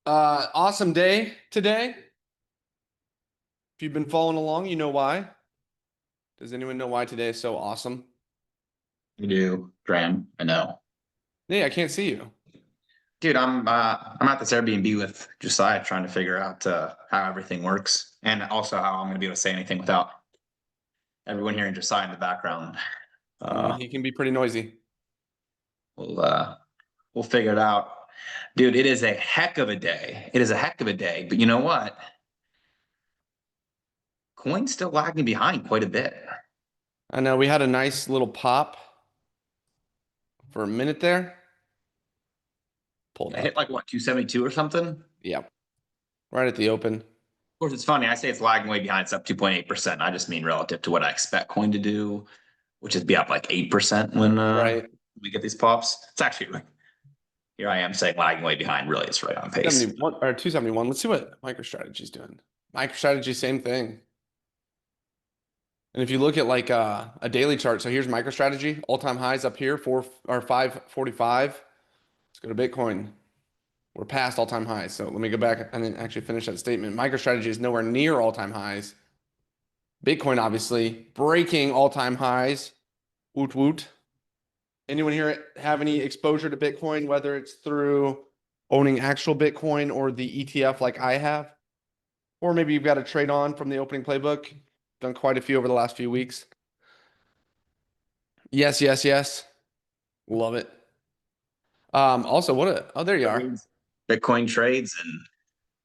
Awesome day today. If you've been following along, you know why. Does anyone know why today is so awesome? You do, Graham. I know. Hey, I can't see you. Dude, I'm at this Airbnb with Josiah trying to figure out how everything works and also how I'm gonna be able to say anything without everyone hearing Josiah in the background. Uh He can be pretty noisy. we'll uh we'll figure it out. Dude, it is a heck of a day. It is a heck of a day, but you know what? Coin's still lagging behind quite a bit. I know we had a nice little pop for a minute there. Pulled I hit up. like what, 272 or something? Of Yep. Right at the open. course, it's funny. I say it's lagging way behind. It's up 2.8%. I just mean relative to what I expect coin to do, which is be up like 8% when Right. we get these pops. It's actually like here I am saying lagging way behind. Really, it's right on pace. 71 or 271. Let's see what MicroStrategy's doing. MicroStrategy, same thing. And if you look at like a daily chart, so here's MicroStrategy, all-time highs up here, 545. Let's go to Bitcoin. We're past all-time highs. So let me go back and then actually finish that statement. MicroStrategy is nowhere near all-time highs. Bitcoin, obviously, breaking all-time highs. Woot woot. Anyone here have any exposure to Bitcoin, whether it's through owning actual Bitcoin or the ETF like I have? Or maybe you've got a trade on from the opening playbook. Done quite a few over the last few weeks. Yes, yes, yes. Love it. Also, oh, there you are. Bitcoin trades and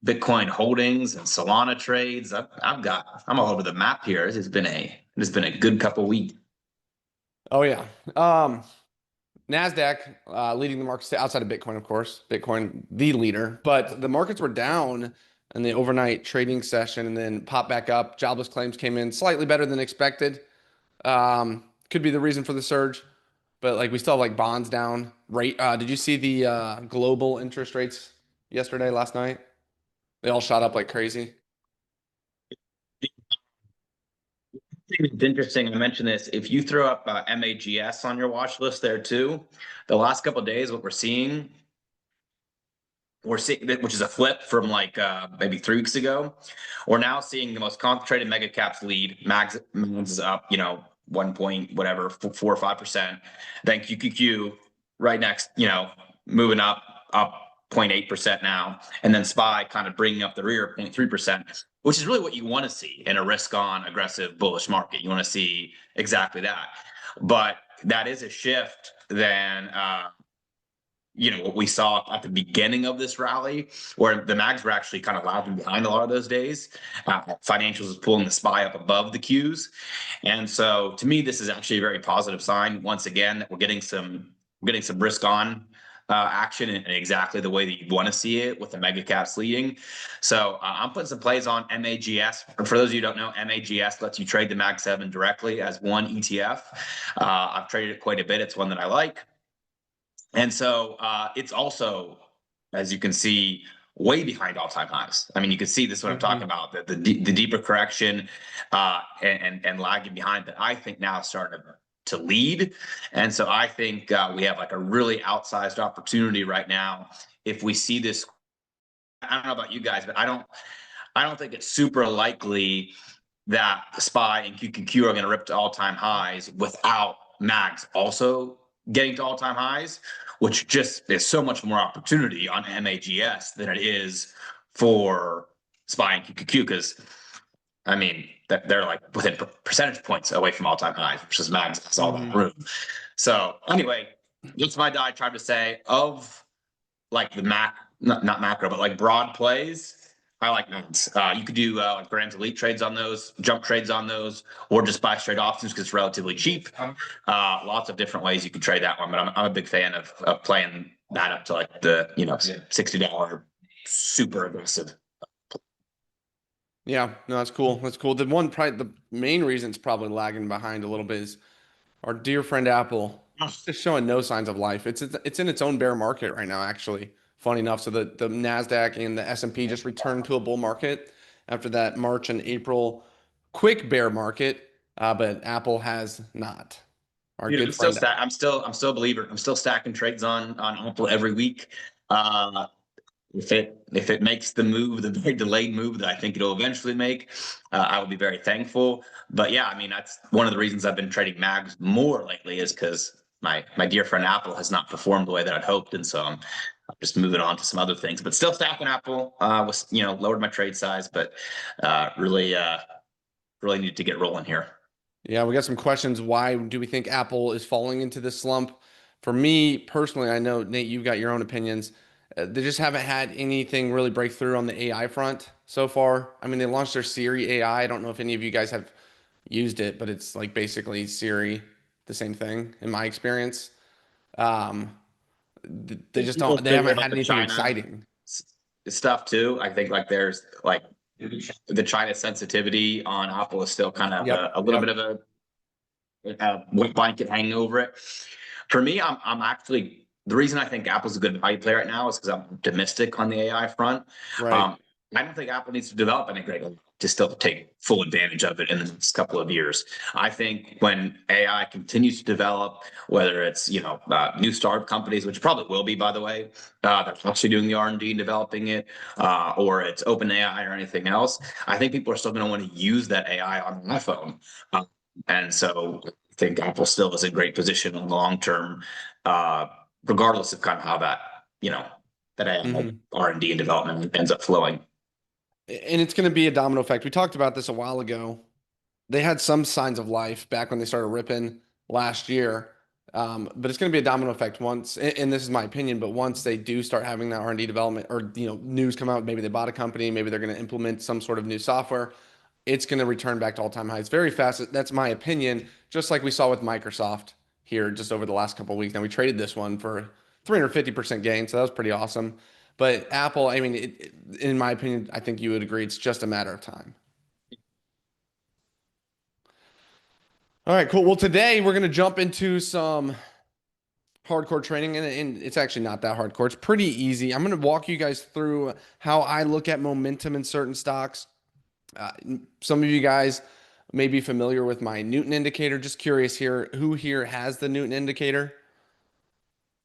Bitcoin holdings and Solana trades. I'm all over the map here. It's been a good couple weeks. Oh yeah. NASDAQ leading the markets outside of Bitcoin, of course. Bitcoin, the leader. But the markets were down in the overnight trading session and then popped back up. Jobless claims came in slightly better than expected. Could be the reason for the surge. But like we still have like bonds down. Rate. Did you see the global interest rates yesterday, last night? They all shot up like crazy. It's interesting. I mentioned this. If you throw up MAGS on your watch list there too, the last couple of days, what we're seeing, which is a flip from like maybe 3 weeks ago. We're now seeing the most concentrated mega caps lead. Mags is up, 1 point whatever, 4 or 5%. Then QQQ right next, moving up 0.8% now, and then SPY kind of bringing up the rear 0.3%, which is really what you want to see in a risk-on, aggressive, bullish market. You want to see exactly that, but that is a shift than what we saw at the beginning of this rally, where the mags were actually kind of lagging behind a lot of those days. Financials is pulling the SPY up above the Qs, and so to me, this is actually a very positive sign. Once again, that we're getting some risk on action in exactly the way that you want to see it, with the mega caps leading. So I'm putting some plays on MAGS. For those of you who don't know, MAGS lets you trade the Mag 7 directly as one ETF. I've traded it quite a bit. It's one that I like. And so it's also, as you can see, way behind all-time highs. I mean, you can see this is what I'm talking about, the deeper correction and lagging behind that I think now is starting to lead. And so I think we have like a really outsized opportunity right now. If we see this, I don't know about you guys, but I don't think it's super likely that the SPY and QQQ are going to rip to all-time highs without MAGs also getting to all-time highs, which just is so much more opportunity on MAGS than it is for SPY and QQQ, because I mean they're like within percentage points away from all-time highs, which is MAGs has all that room. So anyway, that's my diatribe to say of like the not macro, but like broad plays. I like mounts. You could do like Graham's elite trades on those, jump trades on those, or just buy straight options because it's relatively cheap. Lots of different ways you could trade that one, but I'm a big fan of playing that up to like the $60 super aggressive. Yeah, no, that's cool. That's cool. Probably the main reason it's probably lagging behind a little bit is our dear friend Apple just showing no signs of life. It's in its own bear market right now, actually. Funny enough, so the Nasdaq and the S&P just returned to a bull market after that March and April quick bear market, but Apple has not. our Dude, good friend. I'm still a believer. I'm still stacking trades on Apple every week. Uh, if it makes the move, the very delayed move that I think it'll eventually make, I will be very thankful. But yeah, I mean that's one of the reasons I've been trading mags more lately is because my dear friend Apple has not performed the way that I'd hoped, and so I'm just moving on to some other things. But still stacking Apple. Was lowered my trade size, but really need to get rolling here. Yeah, we got some questions. Why do we think Apple is falling into this slump? For me personally, I know Nate, you've got your own opinions. They just haven't had anything really break through on the AI front so far. I mean, they launched their Siri AI. I don't know if any of you guys have used it, but it's like basically Siri, the same thing in my experience. Um, they just People don't, they haven't figured out had the anything China exciting. stuff too. I think like there's like the China sensitivity on Apple is still kind of Yep, a little bit yep, of a wet blanket hanging over it. For me, I'm actually the reason I think Apple's a good value play right now is because I'm optimistic on the AI front. right. Um, I don't think Apple needs to develop anything to still take full advantage of it in the next couple of years. I think when AI continues to develop, whether it's new startup companies, which probably will be, by the way, they're actually doing the R&D and developing it, or it's open AI or anything else. I think people are still going to want to use that AI on an iPhone, and so I think Apple still is in great position in the long term, uh, regardless of kind of how you know, that AI Mhm. R&D and development ends up flowing. And it's going to be a domino effect. We talked about this a while ago. They had some signs of life back when they started ripping last year. But it's going to be a domino effect once, and this is my opinion, but once they do start having that R&D development or news come out, maybe they bought a company, maybe they're going to implement some sort of new software, it's going to return back to all-time highs very fast. That's my opinion, just like we saw with Microsoft here just over the last couple of weeks. Now we traded this one for 350% gain, so that was pretty awesome. But Apple, I mean, in my opinion, I think you would agree it's just a matter of time. All right, cool. Well, today we're going to jump into some hardcore training, and it's actually not that hardcore. It's pretty easy. I'm going to walk you guys through how I look at momentum in certain stocks. Uh, some of you guys may be familiar with my Newton indicator. Just curious here, who here has the Newton indicator?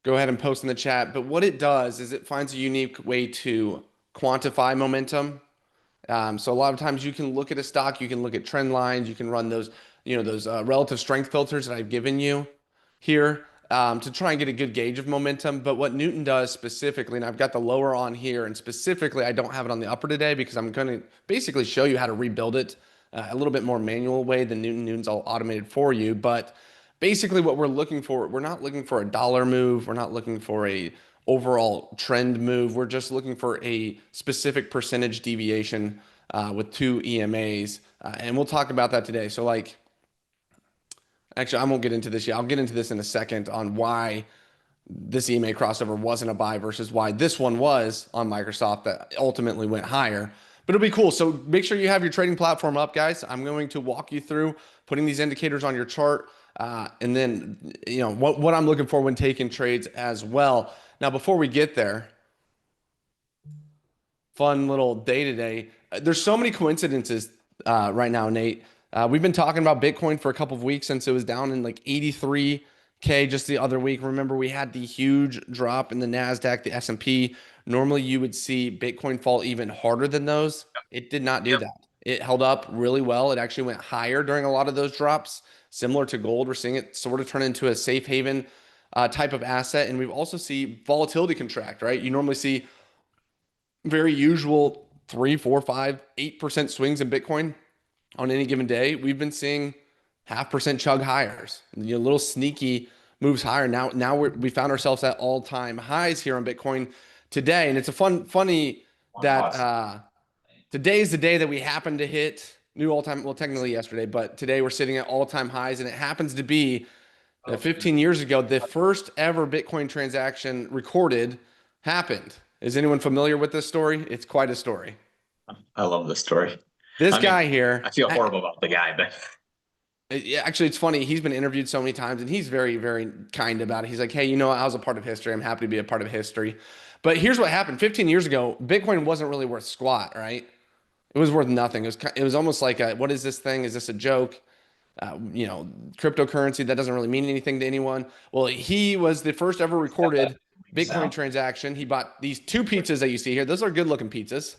Go ahead and post in the chat. But what it does is it finds a unique way to quantify momentum. So a lot of times you can look at a stock, you can look at trend lines, you can run those, those relative strength filters that I've given you here to try and get a good gauge of momentum. But what Newton does specifically, and I've got the lower on here, and specifically I don't have it on the upper today because I'm going to basically show you how to rebuild it a little bit more manual way than Newton. Newton's all automated for you, but basically what we're looking for, we're not looking for a dollar move, we're not looking for a overall trend move. We're just looking for a specific percentage deviation with two EMAs. And we'll talk about that today. So, like, actually, I won't get into this yet. I'll get into this in a second on why this EMA crossover wasn't a buy versus why this one was on Microsoft that ultimately went higher. But it'll be cool. So make sure you have your trading platform up, guys. I'm going to walk you through putting these indicators on your chart, and then what I'm looking for when taking trades as well. Now, before we get there, fun little day to day. There's so many coincidences right now, Nate. We've been talking about Bitcoin for a couple of weeks since it was down in like 83K just the other week. Remember, we had the huge drop in the Nasdaq, the S&P. Normally, you would see Bitcoin fall even harder than those. It did not do Yep. that. It held up really well. It actually went higher during a lot of those drops, similar to gold. We're seeing it sort of turn into a safe haven type of asset, and we've also see volatility contract. Right? You normally see very usual 3, 4, 5, 8% swings in Bitcoin on any given day. We've been seeing 0.5% chug higher, little sneaky moves higher. Now we found ourselves at all-time highs here on Bitcoin today, and it's a funny that today is the day that we happen to hit new all-time. Well, technically yesterday, but today we're sitting at all-time highs, and it happens to be 15 years ago, the first ever Bitcoin transaction recorded happened. Is anyone familiar with this story? It's quite a story. I love this story. This I mean, guy here, I feel horrible about the guy, but actually, it's funny. He's been interviewed so many times and he's very, very kind about it. He's like, hey, I was a part of history. I'm happy to be a part of history. But here's what happened 15 years ago, Bitcoin wasn't really worth squat, right? It was worth nothing. It was almost like, what is this thing? Is this a joke? Cryptocurrency that doesn't really mean anything to anyone. Well, he was the first ever recorded Bitcoin So transaction. He bought these two pizzas that you see here. Those are good looking pizzas.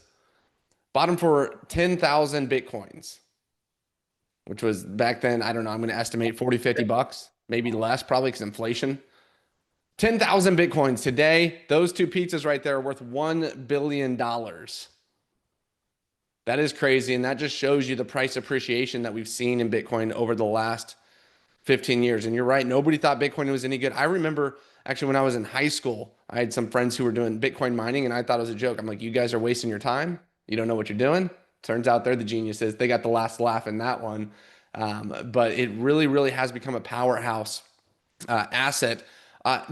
Bought them for 10,000 Bitcoins, which was back then, I don't know, I'm going to estimate 40, $50, maybe less, probably because inflation. 10,000 Bitcoins today. Those two pizzas right there are worth $1 billion. That is crazy. And that just shows you the price appreciation that we've seen in Bitcoin over the last 15 years. And you're right. Nobody thought Bitcoin was any good. I remember actually when I was in high school, I had some friends who were doing Bitcoin mining and I thought it was a joke. I'm like, you guys are wasting your time. You don't know what you're doing. Turns out they're the geniuses. They got the last laugh in that one. But it really, really has become a powerhouse asset. Uh,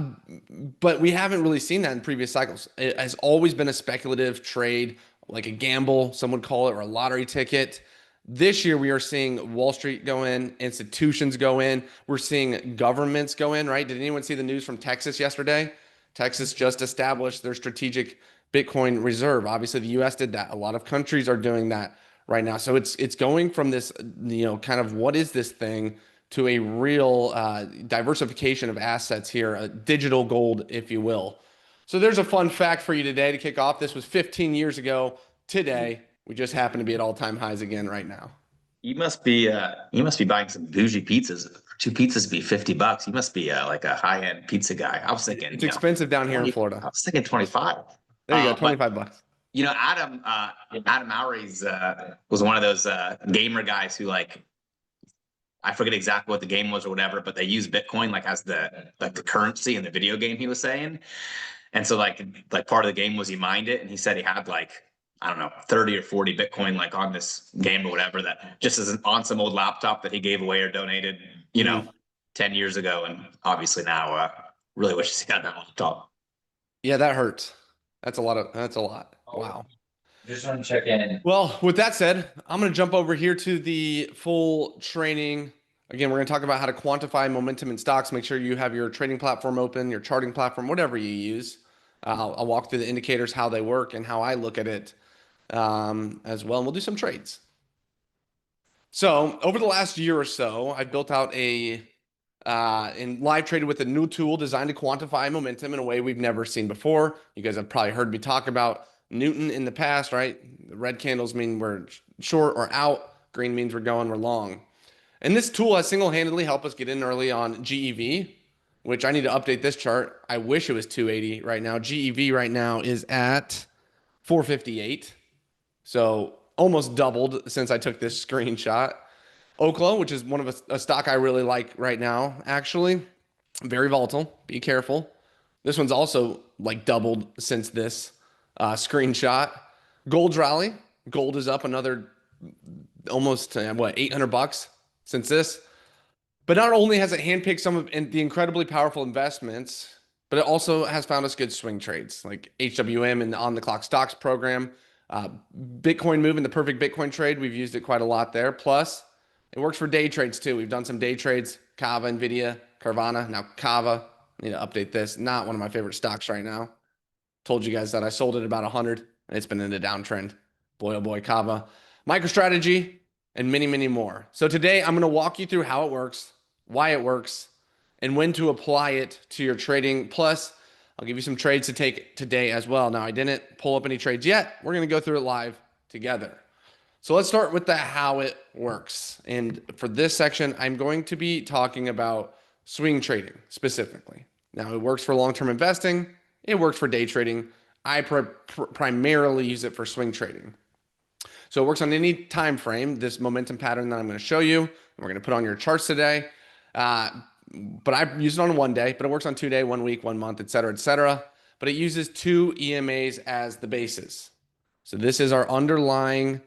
but we haven't really seen that in previous cycles. It has always been a speculative trade, like a gamble, some would call it, or a lottery ticket. This year, we are seeing Wall Street go in, institutions go in. We're seeing governments go in, right? Did anyone see the news from Texas yesterday? Texas just established their strategic Bitcoin reserve. Obviously, the US did that. A lot of countries are doing that right now. So it's going from this, kind of what is this thing to a real diversification of assets here, a digital gold, if you will. So there's a fun fact for you today to kick off. This was 15 years ago today. We just happen to be at all-time highs again right now. you must be buying some bougie pizzas. Two pizzas be $50. You must be like a high-end pizza guy. I was thinking, It's expensive down here in 20, Florida. I was thinking 25. There you go, But 25 bucks. Adam Mowry's was one of those gamer guys who like I forget exactly what the game was or whatever, but they use Bitcoin like as the currency in the video game he was saying. And so like part of the game was he mined it and he said he had like I don't know 30 or 40 Bitcoin like on this game or whatever that just as on some old laptop that he gave away or donated, Mhm. 10 years ago. And obviously now really wishes he had that laptop. Yeah, that hurts. That's a lot. Wow. Just want to check in. Well, with that said, I'm going to jump over here to the full training. Again, we're going to talk about how to quantify momentum in stocks. Make sure you have your trading platform open, your charting platform, whatever you use. I'll walk through the indicators, how they work, and how I look at it as well. And we'll do some trades. So over the last year or so, I've built out and live traded with a new tool designed to quantify momentum in a way we've never seen before. You guys have probably heard me talk about Newton in the past, right? The red candles mean we're short or out. Green means we're long. And this tool has single-handedly helped us get in early on GEV, which I need to update this chart. I wish it was 280 right now. GEV right now is at 458. So almost doubled since I took this screenshot. Oklo, which is one of a stock I really like right now, actually. Very volatile. Be careful. This one's also like doubled since this screenshot. Gold's rally. Gold is up another almost what $800 since this. But not only has it handpicked some of the incredibly powerful investments, but it also has found us good swing trades like HWM and the on the clock stocks program. Uh, Bitcoin move in the perfect Bitcoin trade. We've used it quite a lot there. Plus, it works for day trades too. We've done some day trades, Kava, Nvidia, Carvana. Now, Kava, I need to update this. Not one of my favorite stocks right now. Told you guys that I sold it about 100 and it's been in a downtrend. Boy, oh boy, Kava. MicroStrategy and many, many more. So today I'm going to walk you through how it works, why it works, and when to apply it to your trading. Plus, I'll give you some trades to take today as well. Now, I didn't pull up any trades yet. We're going to go through it live together. So let's start with the how it works. And for this section, I'm going to be talking about swing trading specifically. Now, it works for long-term investing. It works for day trading. I primarily use it for swing trading. So it works on any time frame, this momentum pattern that I'm going to show you. And we're going to put on your charts today. Uh, but I use it on one day, but it works on 2 day, 1 week, 1 month, et cetera, et cetera. But it uses two EMAs as the basis. So this is our underlying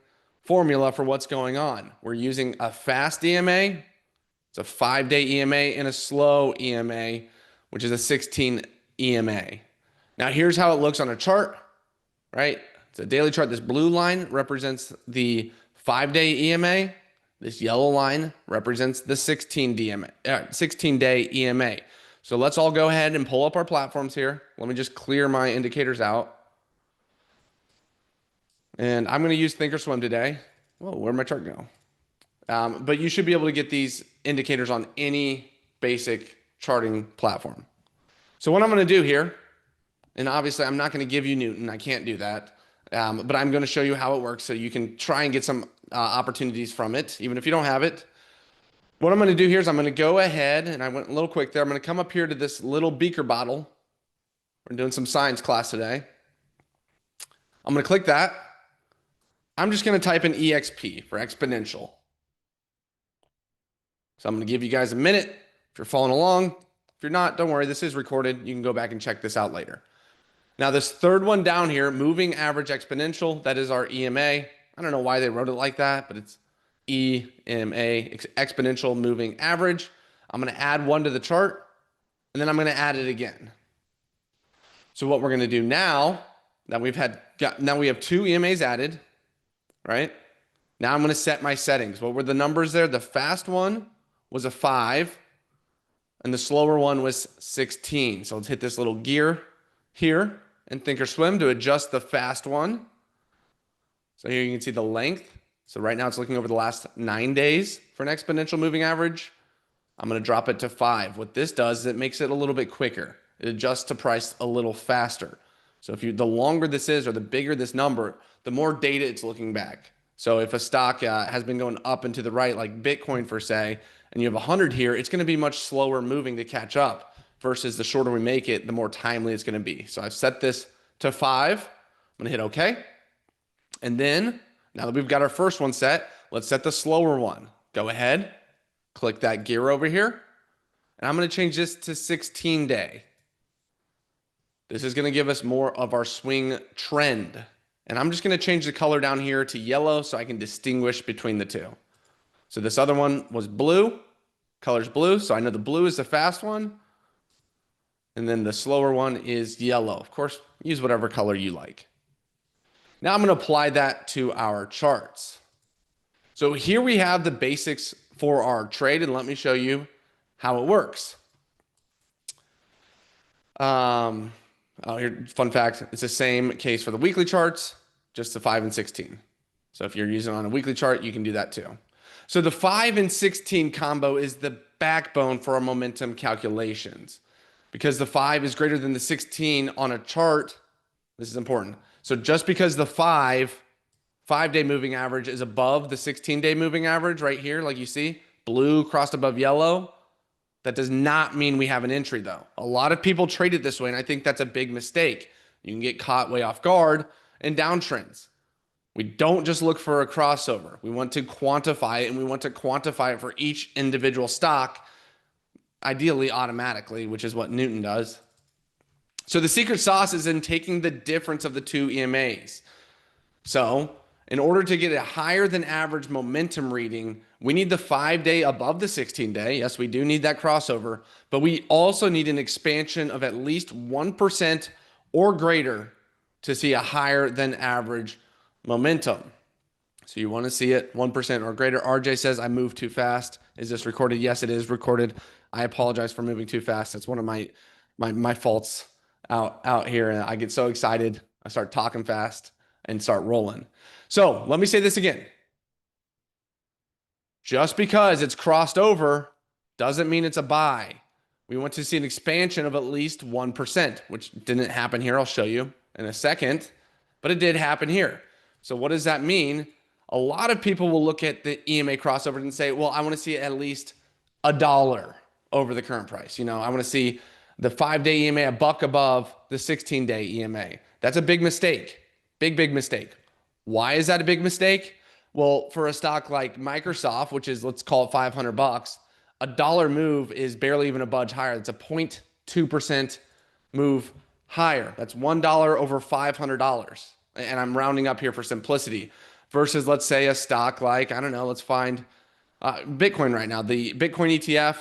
formula for what's going on. We're using a fast EMA. It's a 5-day EMA and a slow EMA, which is a 16 EMA. Now here's how it looks on a chart, right? It's a daily chart. This blue line represents the 5-day EMA. This yellow line represents the 16-day EMA. So let's all go ahead and pull up our platforms here. Let me just clear my indicators out. And I'm going to use Thinkorswim today. Whoa, where'd my chart go? But you should be able to get these indicators on any basic charting platform. So what I'm going to do here, and obviously I'm not going to give you Newton, I can't do that. But I'm going to show you how it works so you can try and get some opportunities from it, even if you don't have it. What I'm going to do here is I'm going to go ahead, and I went a little quick there. I'm going to come up here to this little beaker bottle. We're doing some science class today. I'm going to click that. I'm just going to type in EXP for exponential. So I'm going to give you guys a minute if you're following along. If you're not, don't worry. This is recorded. You can go back and check this out later. Now, this third one down here, moving average exponential, that is our EMA. I don't know why they wrote it like that, but it's EMA, exponential moving average. I'm going to add one to the chart, and then I'm going to add it again. So what we're going to do now that we have two EMAs added, right? Now I'm going to set my settings. What were the numbers there? The fast one was a 5, and the slower one was 16. So let's hit this little gear here and Thinkorswim to adjust the fast one. So here you can see the length. So right now it's looking over the last 9 days for an exponential moving average. I'm going to drop it to 5. What this does is it makes it a little bit quicker. It adjusts to price a little faster. So the longer this is or the bigger this number, the more data it's looking back. So if a stock has been going up and to the right, like Bitcoin for say, and you have 100 here, it's going to be much slower moving to catch up versus the shorter we make it, the more timely it's going to be. So I've set this to 5. I'm going to hit OK. And then now that we've got our first one set, let's set the slower one. Go ahead, click that gear over here, and I'm going to change this to 16 day. This is going to give us more of our swing trend. And I'm just going to change the color down here to yellow so I can distinguish between the two. So this other one was blue, color's blue, so I know the blue is the fast one. And then the slower one is yellow. Of course, use whatever color you like. Now I'm going to apply that to our charts. So here we have the basics for our trade, and let me show you how it works. Here, fun fact, it's the same case for the weekly charts, just the 5 and 16. So if you're using it on a weekly chart, you can do that too. So the 5 and 16 combo is the backbone for our momentum calculations because the 5 is greater than the 16 on a chart. This is important. So just because the 5-day moving average is above the 16-day moving average right here, like you see, blue crossed above yellow, that does not mean we have an entry though. A lot of people trade it this way, and I think that's a big mistake. You can get caught way off guard in downtrends. We don't just look for a crossover. We want to quantify it, and we want to quantify it for each individual stock, ideally automatically, which is what Newton does. So the secret sauce is in taking the difference of the two EMAs. So in order to get a higher than average momentum reading, we need the 5-day above the 16-day. Yes, we do need that crossover, but we also need an expansion of at least 1% or greater to see a higher than average momentum. So you want to see it 1% or greater. RJ says, I moved too fast. Is this recorded? Yes, it is recorded. I apologize for moving too fast. That's one of my faults out here. And I get so excited. I start talking fast and start rolling. So let me say this again. Just because it's crossed over doesn't mean it's a buy. We want to see an expansion of at least 1%, which didn't happen here. I'll show you in a second, but it did happen here. So what does that mean? A lot of people will look at the EMA crossover and say, well, I want to see at least $1 over the current price. You know, I want to see the 5-day EMA $1 above the 16-day EMA. That's a big mistake. Big mistake. Why is that a big mistake? Well, for a stock like Microsoft, which is, let's call it $500, $1 move is barely even a budge higher. It's a 0.2% move higher. That's $1 over $500. And I'm rounding up here for simplicity. Versus, let's say, a stock like, I don't know, let's find Bitcoin right now. The Bitcoin ETF,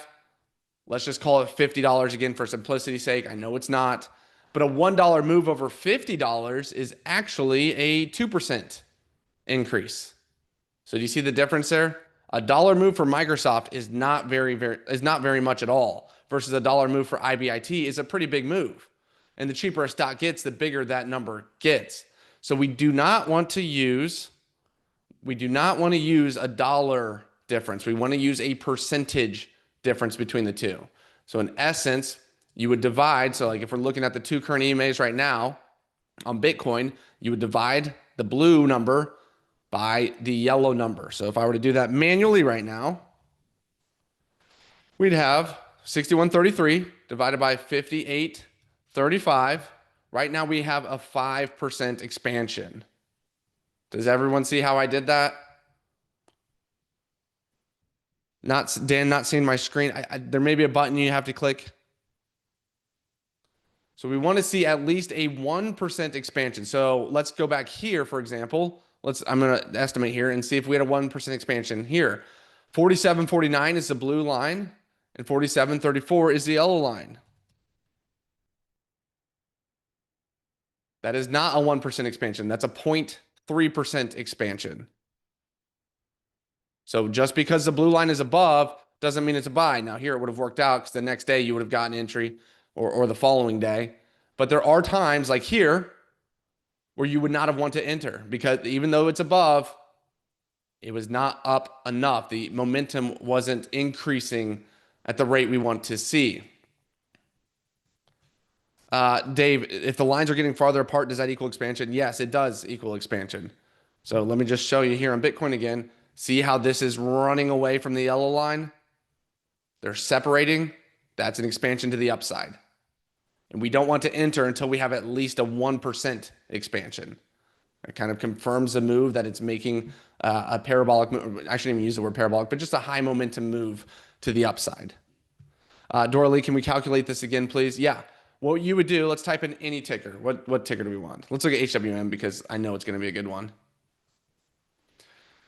let's just call it $50 again for simplicity's sake. I know it's not. But a $1 move over $50 is actually a 2% increase. So do you see the difference there? A dollar move for Microsoft is not very much at all, versus a dollar move for IBIT is a pretty big move. And the cheaper a stock gets, the bigger that number gets. So we do not want to use a dollar difference. We want to use a percentage difference between the two. So in essence, you would divide. So like if we're looking at the two current EMAs right now on Bitcoin, you would divide the blue number by the yellow number. So if I were to do that manually right now, we'd have 6133 divided by 5835. Right now we have a 5% expansion. Does everyone see how I did that? Not Dan, not seeing my screen. There may be a button you have to click. So we want to see at least a 1% expansion. So let's go back here, for example. I'm going to estimate here and see if we had a 1% expansion here. 47.49 is the blue line and 47.34 is the yellow line. That is not a 1% expansion. That's a 0.3% expansion. So just because the blue line is above doesn't mean it's a buy. Now here it would have worked out because the next day you would have gotten entry or the following day. But there are times like here where you would not have wanted to enter because even though it's above, it was not up enough. The momentum wasn't increasing at the rate we want to see. Dave, if the lines are getting farther apart, does that equal expansion? Yes, it does equal expansion. So let me just show you here on Bitcoin again. See how this is running away from the yellow line? They're separating. That's an expansion to the upside. And we don't want to enter until we have at least a 1% expansion. It kind of confirms the move that it's making a parabolic move. I shouldn't even use the word parabolic, but just a high momentum move to the upside. Doralee, can we calculate this again, please? Yeah. What you would do, let's type in any ticker. What ticker do we want? Let's look at HWM because I know it's going to be a good one.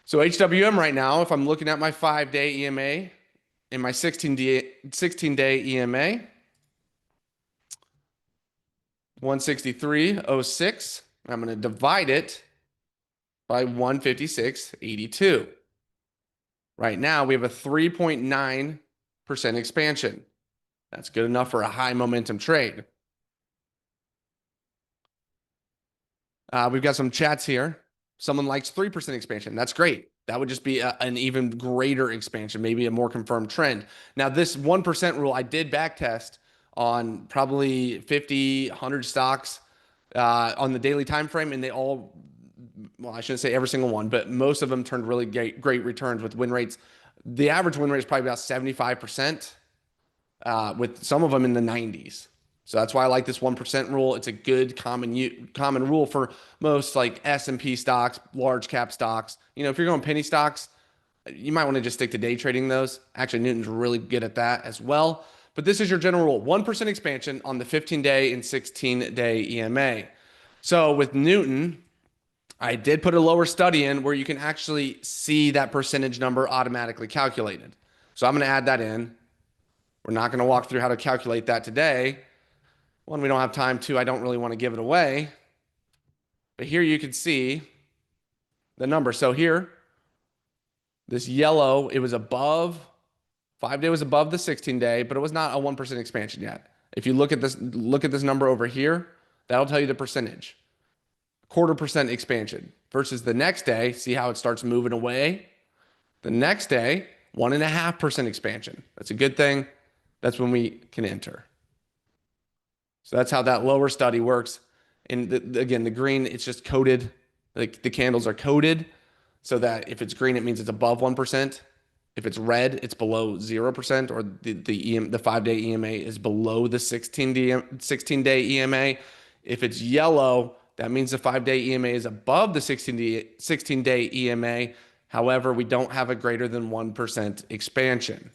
So HWM right now, if I'm looking at my 5-day EMA and my 16-day EMA, 163.06. I'm going to divide it by 156.82. Right now, we have a 3.9% expansion. That's good enough for a high momentum trade. We've got some chats here. Someone likes 3% expansion. That's great. That would just be an even greater expansion, maybe a more confirmed trend. Now, this 1% rule, I did backtest on probably 50, 100 stocks on the daily time frame, and they all, well, I shouldn't say every single one, but most of them turned really great returns with win rates. The average win rate is probably about 75%, with some of them in the 90s. So that's why I like this 1% rule. It's a good common rule for most like S&P stocks, large cap stocks. You know, if you're going penny stocks, you might want to just stick to day trading those. Actually, Newton's really good at that as well. But this is your general rule. 1% expansion on the 15-day and 16-day EMA. So with Newton, I did put a lower study in where you can actually see that percentage number automatically calculated. So I'm going to add that in. We're not going to walk through how to calculate that today. One, we don't have time. Two, I don't really want to give it away. But here you can see the number. So here, this yellow, it was above, 5-day was above the 16-day, but it was not a 1% expansion yet. If you look at this number over here, that'll tell you the percentage. 0.25% expansion versus the next day, see how it starts moving away? The next day, 1.5% expansion. That's a good thing. That's when we can enter. So that's how that lower study works. And again, the green, it's just coded. Like the candles are coded so that if it's green, it means it's above 1%. If it's red, it's below 0%, or the 5-day EMA is below the 16-day EMA. If it's yellow, that means the 5-day EMA is above the 16-day EMA. However, we don't have a greater than 1% expansion.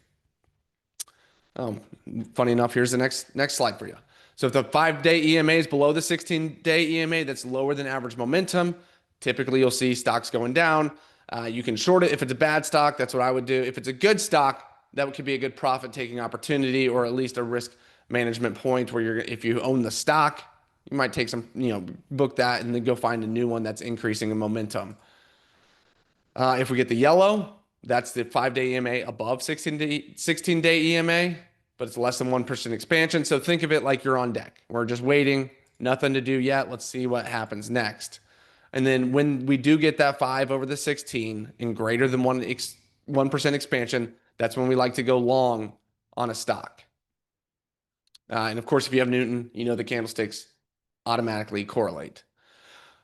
Funny enough, here's the next slide for you. So if the 5-day EMA is below the 16-day EMA, that's lower than average momentum. Typically, you'll see stocks going down. You can short it. If it's a bad stock, that's what I would do. If it's a good stock, that could be a good profit-taking opportunity, or at least a risk management point where if you own the stock, you might take some, book that and then go find a new one that's increasing in momentum. If we get the yellow, that's the 5-day EMA above 16-day EMA, but it's less than 1% expansion. So think of it like you're on deck. We're just waiting, nothing to do yet. Let's see what happens next. And then when we do get that 5 over the 16 and greater than 1% expansion, that's when we like to go long on a stock. And of course, if you have Newton, you know the candlesticks automatically correlate.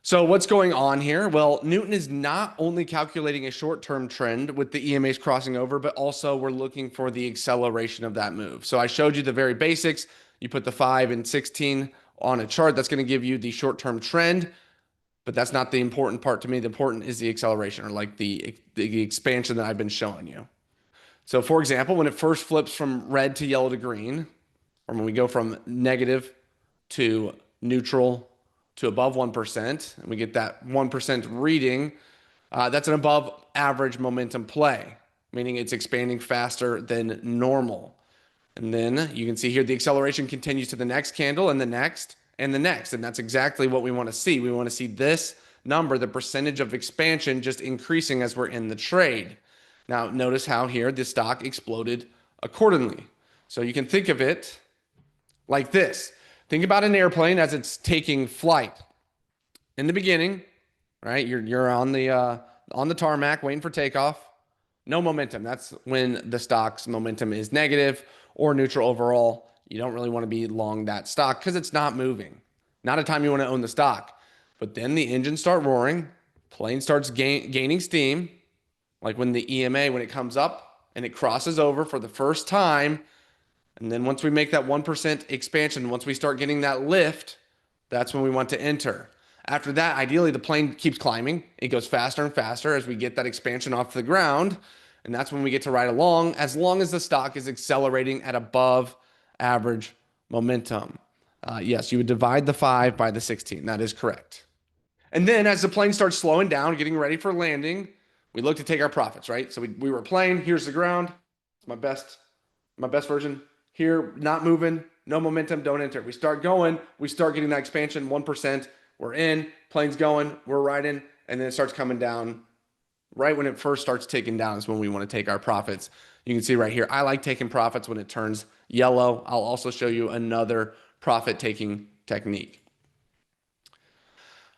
So what's going on here? Well, Newton is not only calculating a short-term trend with the EMAs crossing over, but also we're looking for the acceleration of that move. So I showed you the very basics. You put the 5 and 16 on a chart. That's going to give you the short-term trend, but that's not the important part to me. The important is the acceleration, or like the expansion that I've been showing you. So for example, when it first flips from red to yellow to green, or when we go from negative to neutral to above 1%, and we get that 1% reading, that's an above average momentum play, meaning it's expanding faster than normal. And then you can see here the acceleration continues to the next candle and the next and the next. And that's exactly what we want to see. We want to see this number, the percentage of expansion, just increasing as we're in the trade. Now, notice how here the stock exploded accordingly. So you can think of it like this. Think about an airplane as it's taking flight. In the beginning, right? You're on the tarmac waiting for takeoff. No momentum. That's when the stock's momentum is negative or neutral overall. You don't really want to be long that stock because it's not moving. Not a time you want to own the stock. But then the engines start roaring, plane starts gaining steam, like when the EMA, when it comes up and it crosses over for the first time. And then once we make that 1% expansion, once we start getting that lift, that's when we want to enter. After that, ideally, the plane keeps climbing. It goes faster and faster as we get that expansion off the ground. And that's when we get to ride along, as long as the stock is accelerating at above average momentum. Yes, you would divide the 5 by the 16. That is correct. And then as the plane starts slowing down, getting ready for landing, we look to take our profits, right? So we were playing. Here's the ground. It's my best version. Here, not moving, no momentum, don't enter. We start going, we start getting that expansion, 1%. We're in, plane's going, we're riding, and then it starts coming down. Right when it first starts ticking down is when we want to take our profits. You can see right here, I like taking profits when it turns yellow. I'll also show you another profit-taking technique.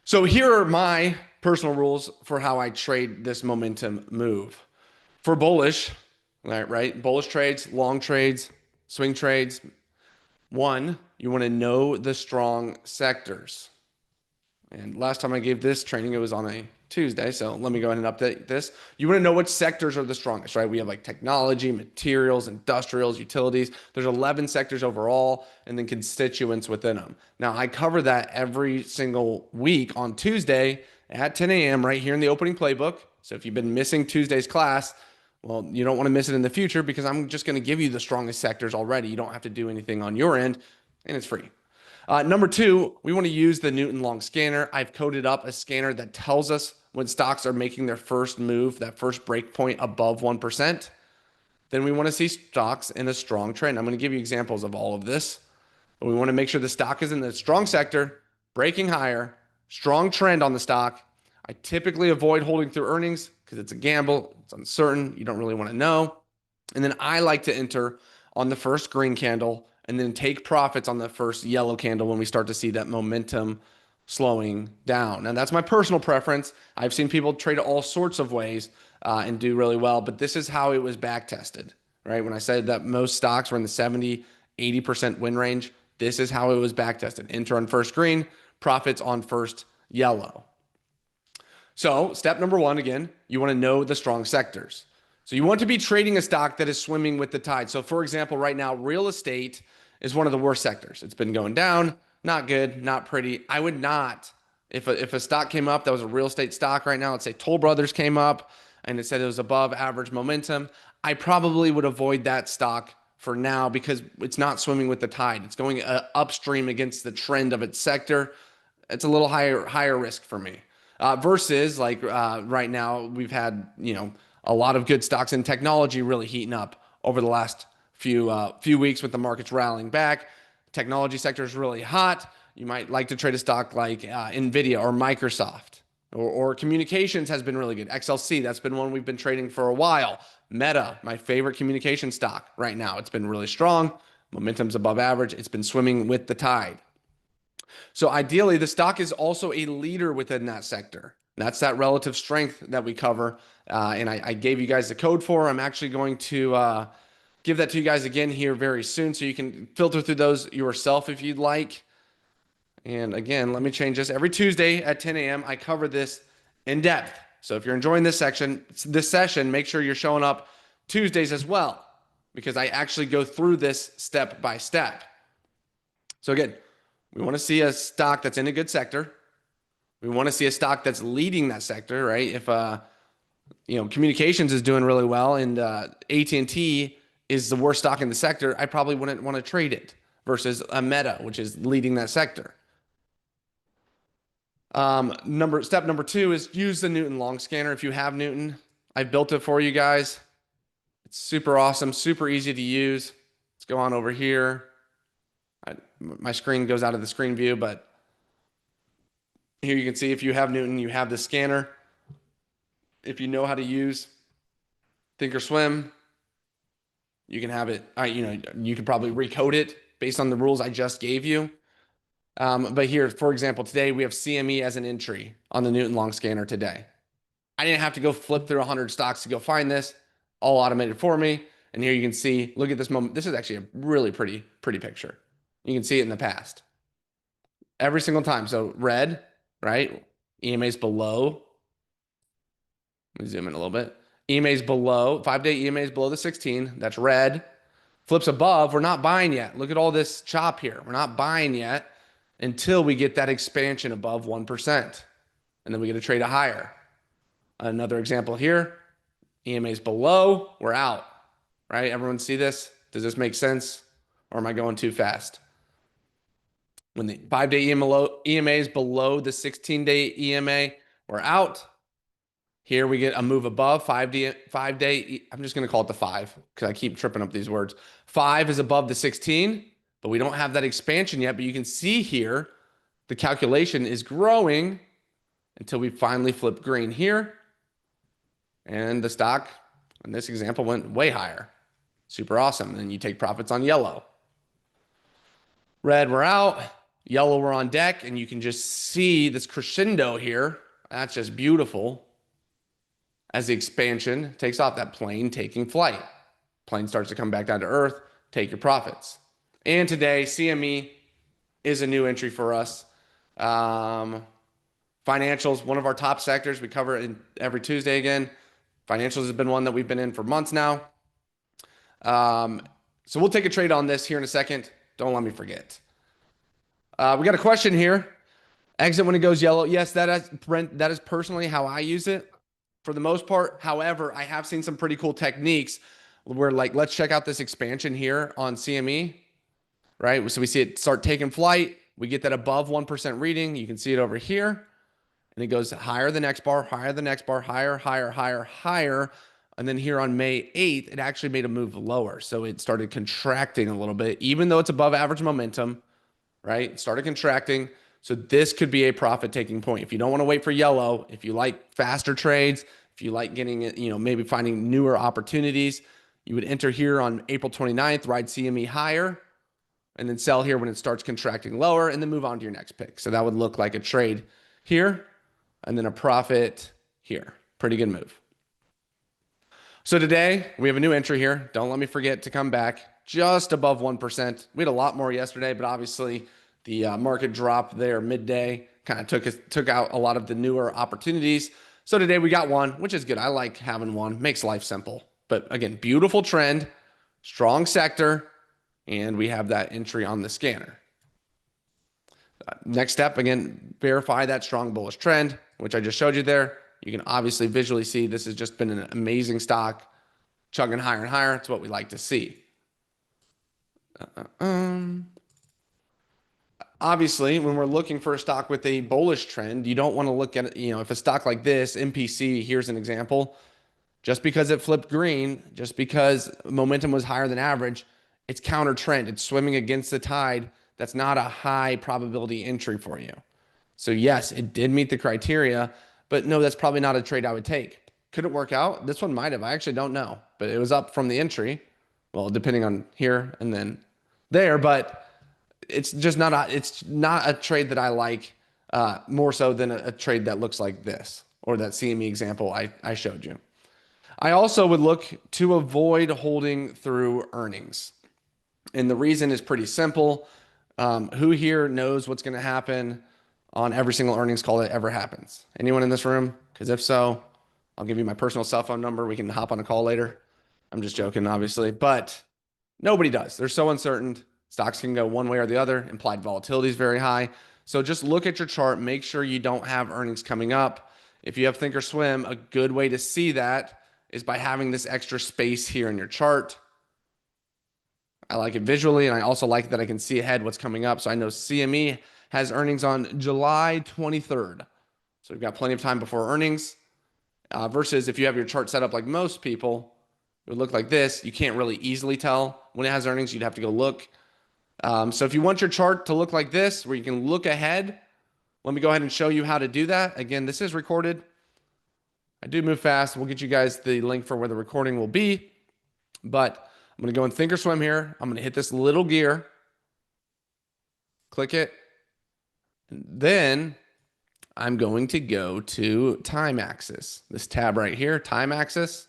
So here are my personal rules for how I trade this momentum move. For bullish, right? Bullish trades, long trades, swing trades. One, you want to know the strong sectors. And last time I gave this training, it was on a Tuesday. So let me go ahead and update this. You want to know which sectors are the strongest, right? We have like technology, materials, industrials, utilities. There's 11 sectors overall and then constituents within them. Now I cover that every single week on Tuesday at 10 a.m. right here in the opening playbook. So if you've been missing Tuesday's class, well, you don't want to miss it in the future because I'm just going to give you the strongest sectors already. You don't have to do anything on your end and it's free. Number two, we want to use the Newton Long Scanner. I've coded up a scanner that tells us when stocks are making their first move, that first break point above 1%. Then we want to see stocks in a strong trend. I'm going to give you examples of all of this. But we want to make sure the stock is in the strong sector, breaking higher, strong trend on the stock. I typically avoid holding through earnings because it's a gamble. It's uncertain. You don't really want to know. And then I like to enter on the first green candle and then take profits on the first yellow candle when we start to see that momentum slowing down. And that's my personal preference. I've seen people trade all sorts of ways and do really well, but this is how it was back tested, right? When I said that most stocks were in the 70, 80% win range, this is how it was back tested. Enter on first green, profits on first yellow. So step number one, again, you want to know the strong sectors. So you want to be trading a stock that is swimming with the tide. So for example, right now, real estate is one of the worst sectors. It's been going down, not good, not pretty. I would not, if a stock came up that was a real estate stock right now, let's say Toll Brothers came up and it said it was above average momentum, I probably would avoid that stock for now because it's not swimming with the tide. It's going upstream against the trend of its sector. It's a little higher risk for me. Versus like right now, we've had, a lot of good stocks in technology really heating up over the last few weeks with the markets rallying back. Technology sector is really hot. You might like to trade a stock like Nvidia or Microsoft, or communications has been really good. XLC, that's been one we've been trading for a while. Meta, my favorite communication stock right now. It's been really strong. Momentum's above average. It's been swimming with the tide. So ideally, the stock is also a leader within that sector. That's that relative strength that we cover. And I gave you guys the code for. I'm actually going to give that to you guys again here very soon so you can filter through those yourself if you'd like. And again, let me change this. Every Tuesday at 10 a.m., I cover this in depth. So if you're enjoying this session, make sure you're showing up Tuesdays as well, because I actually go through this step by step. So again, we want to see a stock that's in a good sector. We want to see a stock that's leading that sector, right? If communications is doing really well and AT&T is the worst stock in the sector, I probably wouldn't want to trade it versus a Meta, which is leading that sector. Step number 2 is use the Newton long scanner. If you have Newton, I built it for you guys. It's super awesome, super easy to use. Let's go on over here. My screen goes out of the screen view, but here you can see if you have Newton, you have the scanner. If you know how to use Thinkorswim, you can have it. You can probably recode it based on the rules I just gave you. But here, for example, today we have CME as an entry on the Newton long scanner today. I didn't have to go flip through 100 stocks to go find this, all automated for me. And here you can see, look at this moment. This is actually a really pretty picture. You can see it in the past. Every single time. So red, right? EMA's below. Let me zoom in a little bit. EMA's below, 5-day EMA's below the 16. That's red. Flips above, we're not buying yet. Look at all this chop here. We're not buying yet until we get that expansion above 1%. And then we get to trade a higher. Another example here. EMA's below, we're out. Right? Everyone see this? Does this make sense? Or am I going too fast? When the 5-day EMA is below the 16-day EMA, we're out. Here we get a move above 5-day. I'm just going to call it the 5 because I keep tripping up these words. 5 is above the 16, but we don't have that expansion yet. But you can see here, the calculation is growing until we finally flip green here. And the stock, in this example, went way higher. Super awesome. And you take profits on yellow. Red, we're out. Yellow, we're on deck. And you can just see this crescendo here. That's just beautiful. As the expansion takes off, that plane taking flight. Plane starts to come back down to earth. Take your profits. And today, CME is a new entry for us. Financials, one of our top sectors. We cover it every Tuesday again. Financials has been one that we've been in for months now. So we'll take a trade on this here in a second. Don't let me forget. We got a question here. Exit when it goes yellow. Yes, that is personally how I use it for the most part. However, I have seen some pretty cool techniques where, like, let's check out this expansion here on CME, right? So we see it start taking flight. We get that above 1% reading. You can see it over here. And it goes higher the next bar, higher the next bar, higher, higher, higher, higher. And then here on May 8th, it actually made a move lower. So it started contracting a little bit, even though it's above average momentum, right? It started contracting. So this could be a profit taking point. If you don't want to wait for yellow, if you like faster trades, if you like getting it, maybe finding newer opportunities, you would enter here on April 29th, ride CME higher, and then sell here when it starts contracting lower, and then move on to your next pick. So that would look like a trade here, and then a profit here. Pretty good move. So today, we have a new entry here. Don't let me forget to come back just above 1%. We had a lot more yesterday, but obviously the market drop there midday kind of took out a lot of the newer opportunities. So today we got one, which is good. I like having one. Makes life simple. But again, beautiful trend, strong sector, and we have that entry on the scanner. Next step, again, verify that strong bullish trend, which I just showed you there. You can obviously visually see this has just been an amazing stock, chugging higher and higher. It's what we like to see. Obviously, when we're looking for a stock with a bullish trend, you don't want to look at, if a stock like this, MPC, here's an example, just because it flipped green, just because momentum was higher than average, it's counter trend. It's swimming against the tide. That's not a high probability entry for you. So yes, it did meet the criteria, but no, that's probably not a trade I would take. Could it work out? This one might have. I actually don't know, but it was up from the entry. Well, depending on here and then there, but it's just not a trade that I like more so than a trade that looks like this. or that CME example I showed you. I also would look to avoid holding through earnings. And the reason is pretty simple. Who here knows what's going to happen on every single earnings call that ever happens? Anyone in this room? Because if so, I'll give you my personal cell phone number. We can hop on a call later. I'm just joking, obviously, but nobody does. They're so uncertain. Stocks can go one way or the other. Implied volatility is very high. So just look at your chart. Make sure you don't have earnings coming up. If you have Thinkorswim, a good way to see that is by having this extra space here in your chart. I like it visually, and I also like that I can see ahead what's coming up. So I know CME has earnings on July 23rd. So we've got plenty of time before earnings. Versus if you have your chart set up like most people, it would look like this. You can't really easily tell when it has earnings. You'd have to go look. So if you want your chart to look like this, where you can look ahead, let me go ahead and show you how to do that. Again, this is recorded. I do move fast. We'll get you guys the link for where the recording will be. But I'm going to go in Thinkorswim here. I'm going to hit this little gear. Click it. And then I'm going to go to time axis. This tab right here, time axis.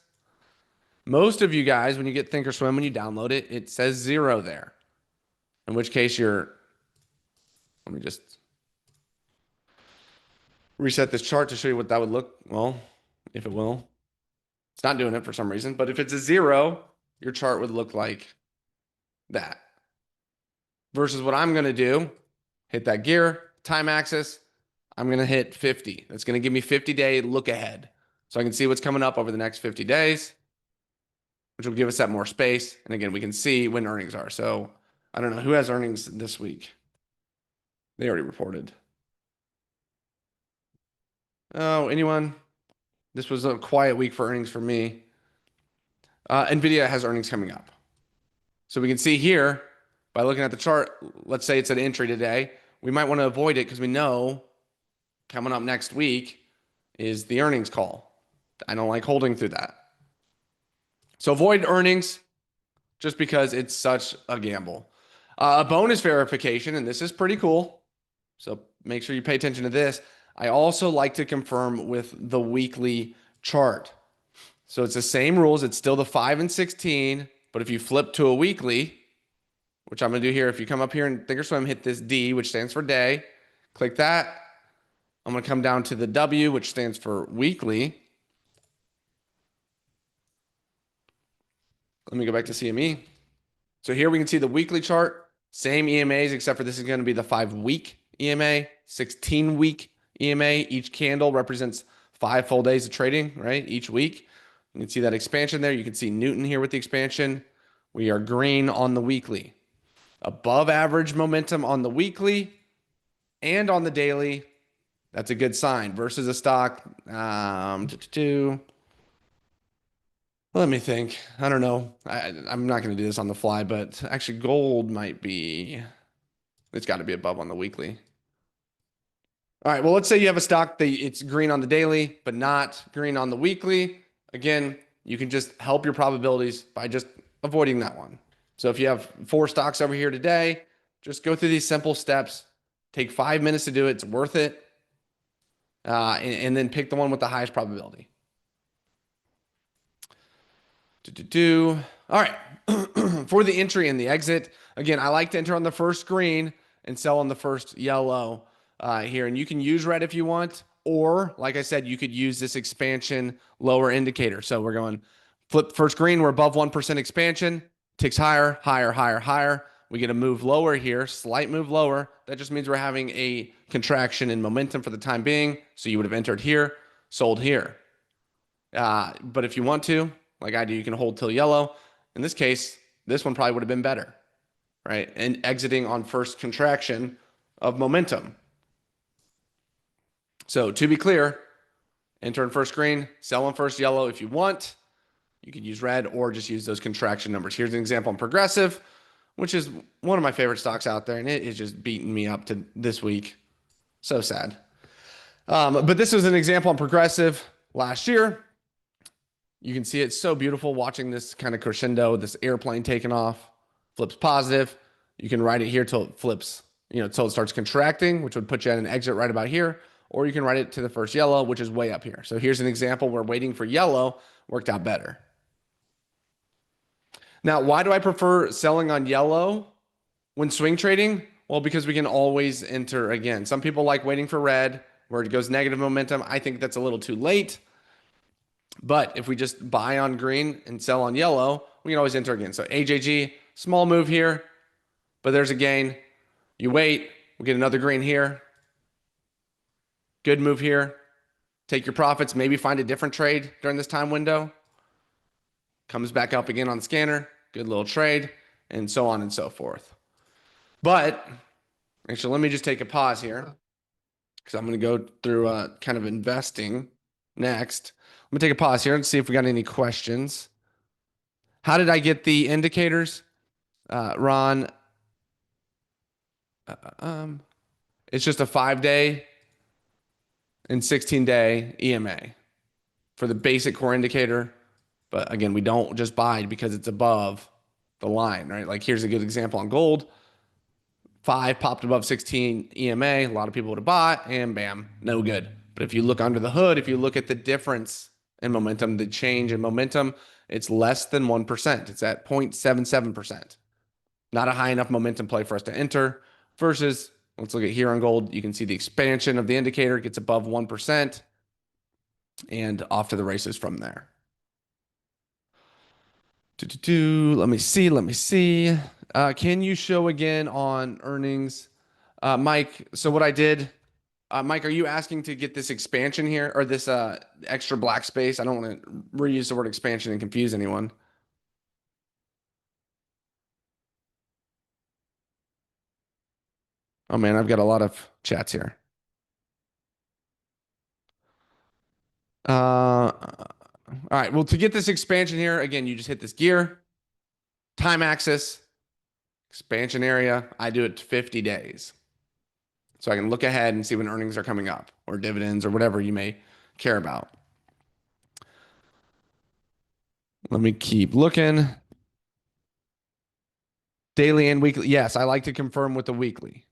Most of you guys, when you get Thinkorswim, when you download it, it says 0 there. In which case let me just reset this chart to show you what that would look, well, if it will. It's not doing it for some reason, but if it's a 0, your chart would look like that. Versus what I'm going to do, hit that gear, time axis, I'm going to hit 50. That's going to give me 50-day look ahead. So I can see what's coming up over the next 50 days, which will give us that more space. And again, we can see when earnings are. So I don't know who has earnings this week. They already reported. Oh, anyone? This was a quiet week for earnings for me. NVIDIA has earnings coming up. So we can see here by looking at the chart, let's say it's an entry today. We might want to avoid it because we know coming up next week is the earnings call. I don't like holding through that. So avoid earnings just because it's such a gamble. A bonus verification, and this is pretty cool. So make sure you pay attention to this. I also like to confirm with the weekly chart. So it's the same rules. It's still the 5 and 16, but if you flip to a weekly, which I'm going to do here, if you come up here and Thinkorswim, hit this D, which stands for day, click that. I'm going to come down to the W, which stands for weekly. Let me go back to CME. So here we can see the weekly chart, same EMAs, except for this is going to be the 5-week EMA, 16-week EMA. Each candle represents 5 full days of trading, right? Each week. You can see that expansion there. You can see Newton here with the expansion. We are green on the weekly. Above average momentum on the weekly and on the daily. That's a good sign versus a stock. Let me think. I don't know. I'm not going to do this on the fly, but actually gold might be, it's got to be above on the weekly. All right, well, let's say you have a stock that it's green on the daily, but not green on the weekly. Again, you can just help your probabilities by just avoiding that one. So if you have 4 stocks over here today, just go through these simple steps. Take 5 minutes to do it. It's worth it. And then pick the one with the highest probability. All right. For the entry and the exit, again, I like to enter on the first green and sell on the first yellow here. And you can use red if you want, or like I said, you could use this expansion lower indicator. So we're going flip first green. We're above 1% expansion, ticks higher, higher, higher, higher. We get a move lower here, slight move lower. That just means we're having a contraction in momentum for the time being. So you would have entered here, sold here. But if you want to, like I do, you can hold till yellow. In this case, this one probably would have been better, right? And exiting on first contraction of momentum. So to be clear, enter in first green, sell on first yellow if you want. You could use red or just use those contraction numbers. Here's an example on Progressive, which is one of my favorite stocks out there, and it is just beating me up to this week. So sad. But this was an example on Progressive last year. You can see it's so beautiful watching this kind of crescendo, this airplane taking off, flips positive. You can ride it here till it flips, till it starts contracting, which would put you at an exit right about here. or you can ride it to the first yellow, which is way up here. So here's an example where waiting for yellow worked out better. Now, why do I prefer selling on yellow when swing trading? Well, because we can always enter again. Some people like waiting for red where it goes negative momentum. I think that's a little too late. But if we just buy on green and sell on yellow, we can always enter again. So AJG, small move here, but there's a gain. You wait, we get another green here. Good move here. Take your profits, maybe find a different trade during this time window. Comes back up again on the scanner. Good little trade, and so on and so forth. But actually, let me just take a pause here because I'm going to go through kind of investing next. I'm going to take a pause here and see if we got any questions. How did I get the indicators? Ron, it's just a 5-day and 16-day EMA for the basic core indicator. But again, we don't just buy because it's above the line, right? Like here's a good example on gold. 5 popped above 16 EMA. A lot of people would have bought and bam, no good. But if you look under the hood, if you look at the difference in momentum, the change in momentum, it's less than 1%. It's at 0.77%. Not a high enough momentum play for us to enter versus, let's look at here on gold. You can see the expansion of the indicator gets above 1% and off to the races from there. Let me see. Can you show again on earnings? Mike, so what I did, Mike, are you asking to get this expansion here or this extra black space? I don't want to reuse the word expansion and confuse anyone. Oh man, I've got a lot of chats here. All right, well, to get this expansion here, again, you just hit this gear, time axis, expansion area. I do it 50 days. So I can look ahead and see when earnings are coming up or dividends or whatever you may care about. Let me keep looking. Daily and weekly. Yes, I like to confirm with the weekly.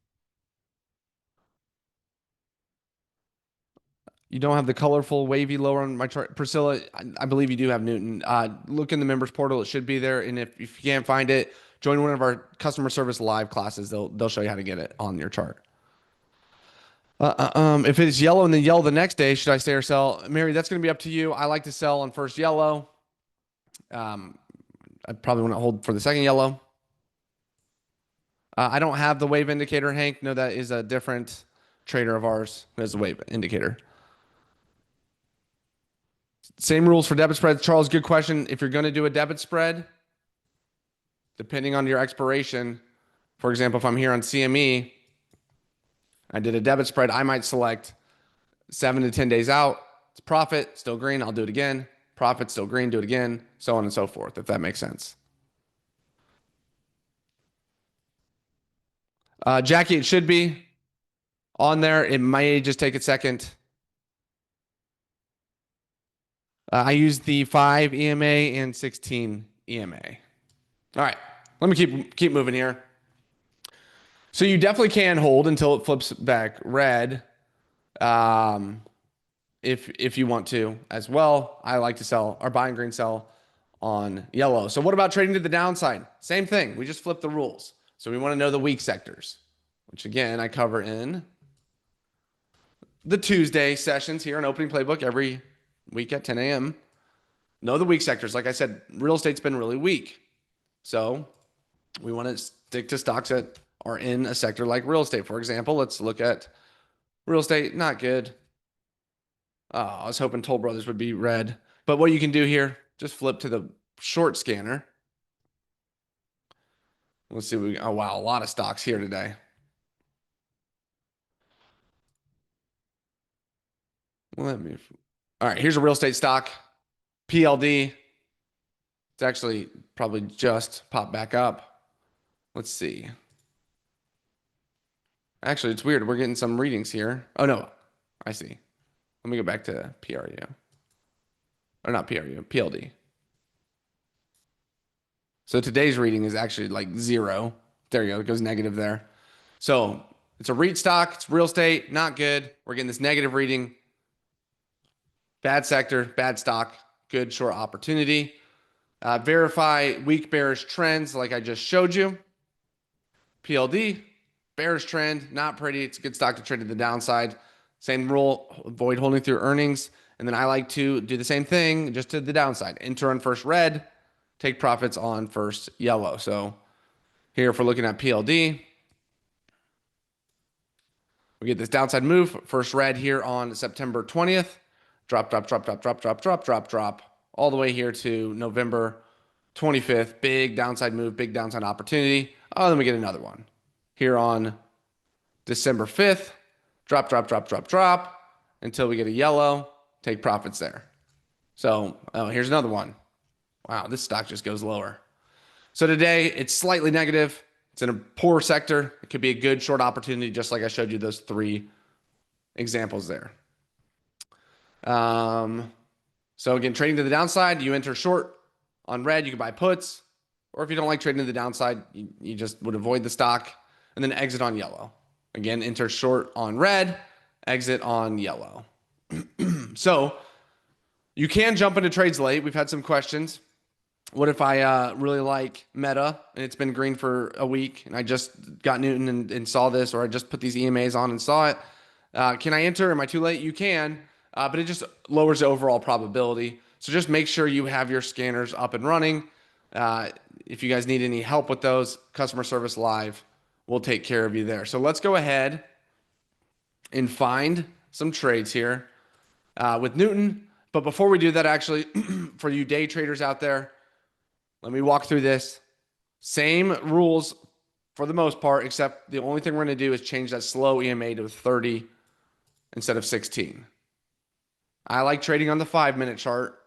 You don't have the colorful wavy lower on my chart. Priscilla, I believe you do have Newton. Look in the members portal. It should be there. And if you can't find it, join one of our customer service live classes. They'll show you how to get it on your chart. If it's yellow and then yellow the next day, should I stay or sell? Mary, that's going to be up to you. I like to sell on first yellow. I probably want to hold for the second yellow. I don't have the wave indicator, Hank. No, that is a different trader of ours who has the wave indicator. Same rules for debit spreads. Charles, good question. If you're going to do a debit spread, depending on your expiration, for example, if I'm here on CME, I did a debit spread, I might select 7 to 10 days out. It's profit, still green, I'll do it again. Profit, still green, do it again, so on and so forth, if that makes sense. Jackie, it should be on there. It may just take a second. I use the 5 EMA and 16 EMA. All right, let me keep moving here. So you definitely can hold until it flips back red, if you want to as well. I like to sell or buy and green, sell on yellow. So what about trading to the downside? Same thing. We just flip the rules. So we want to know the weak sectors, which again I cover in the Tuesday sessions here in Opening Playbook every week at 10 a.m. Know the weak sectors. Like I said, real estate's been really weak. So we want to stick to stocks that are in a sector like real estate. For example, let's look at real estate. Not good. Oh, I was hoping Toll Brothers would be red. But what you can do here, just flip to the short scanner. Let's see. Oh, wow. A lot of stocks here today. All right. Here's a real estate stock. PLD. It's actually probably just popped back up. Let's see. Actually, it's weird. We're getting some readings here. Oh, no. I see. Let me go back to PRU. Or not PRU, PLD. So today's reading is actually like 0. There you go. It goes negative there. So It's a REIT stock. It's real estate. Not good. We're getting this negative reading. Bad sector, bad stock, good short opportunity. Verify weak bearish trends like I just showed you. PLD, bearish trend, not pretty. It's a good stock to trade to the downside. Same rule, avoid holding through earnings. And then I like to do the same thing just to the downside. Enter on first red, take profits on first yellow. So here, if we're looking at PLD, we get this downside move. First red here on September 20th. Drop, drop, drop, drop, drop, drop, drop, drop, drop. All the way here to November 25th. Big downside move, big downside opportunity. Oh, then we get another one. Here on December 5th. Drop, drop, drop, drop, drop. Until we get a yellow. Take profits there. So, oh, here's another one. Wow, this stock just goes lower. So today, it's slightly negative. It's in a poor sector. It could be a good short opportunity, just like I showed you those 3 examples there. So again, trading to the downside, you enter short on red, you can buy puts. Or if you don't like trading to the downside, you just would avoid the stock and then exit on yellow. Again, enter short on red, exit on yellow. So you can jump into trades late. We've had some questions. What if I really like Meta and it's been green for a week and I just got Newton and saw this, or I just put these EMAs on and saw it? Can I enter? Am I too late? You can, but it just lowers the overall probability. So just make sure you have your scanners up and running. If you guys need any help with those, customer service live will take care of you there. So let's go ahead and find some trades here with Newton. But before we do that, actually, for you day traders out there, let me walk through this. Same rules for the most part, except the only thing we're going to do is change that slow EMA to 30 instead of 16. I like trading on the 5-minute chart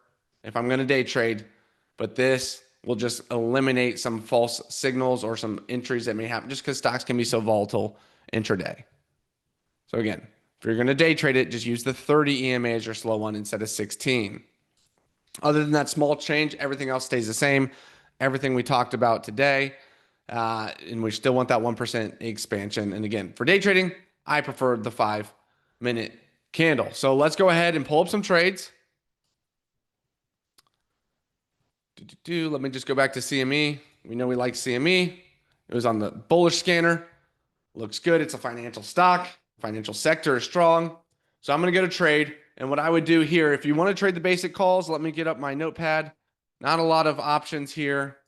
if I'm going to day trade, but this will just eliminate some false signals or some entries that may happen just because stocks can be so volatile intraday. So again, if you're going to day trade it, just use the 30 EMA as your slow one instead of 16. Other than that small change, everything else stays the same. Everything we talked about today, and we still want that 1% expansion. And again, for day trading, I prefer the 5-minute candle. So let's go ahead and pull up some trades. Let me just go back to CME. We know we like CME. It was on the bullish scanner. Looks good. It's a financial stock. Financial sector is strong. So I'm going to go to trade. And what I would do here, if you want to trade the basic calls, let me get up my notepad. Not a lot of options here.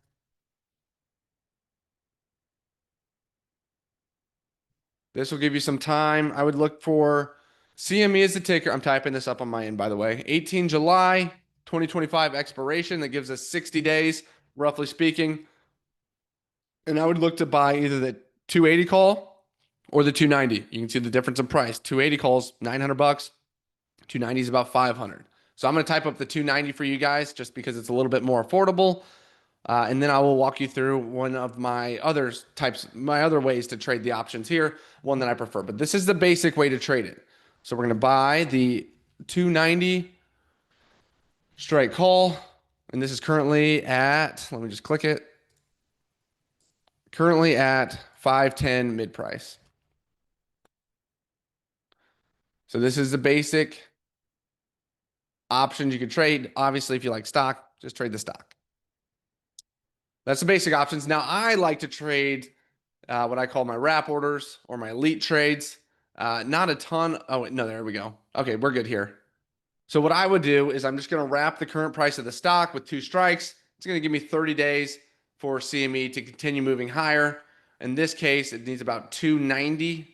This will give you some time. I would look for CME as the ticker. I'm typing this up on my end, by the way. 18 July 2025 expiration. That gives us 60 days, roughly speaking. And I would look to buy either the 280 call or the 290. You can see the difference in price. 280 calls, $900. 290 is about 500. So I'm going to type up the 290 for you guys just because it's a little bit more affordable. And then I will walk you through one of my other ways to trade the options here, one that I prefer. But this is the basic way to trade it. So we're going to buy the 290 strike call. And this is currently at, let me just click it. Currently at 510 mid price. So this is the basic options you can trade. Obviously, if you like stock, just trade the stock. That's the basic options. Now, I like to trade what I call my wrap orders or my elite trades. Not a ton. Oh, wait, no, there we go. Okay, we're good here. So what I would do is I'm just going to wrap the current price of the stock with 2 strikes. It's going to give me 30 days for CME to continue moving higher. In this case, it needs about 290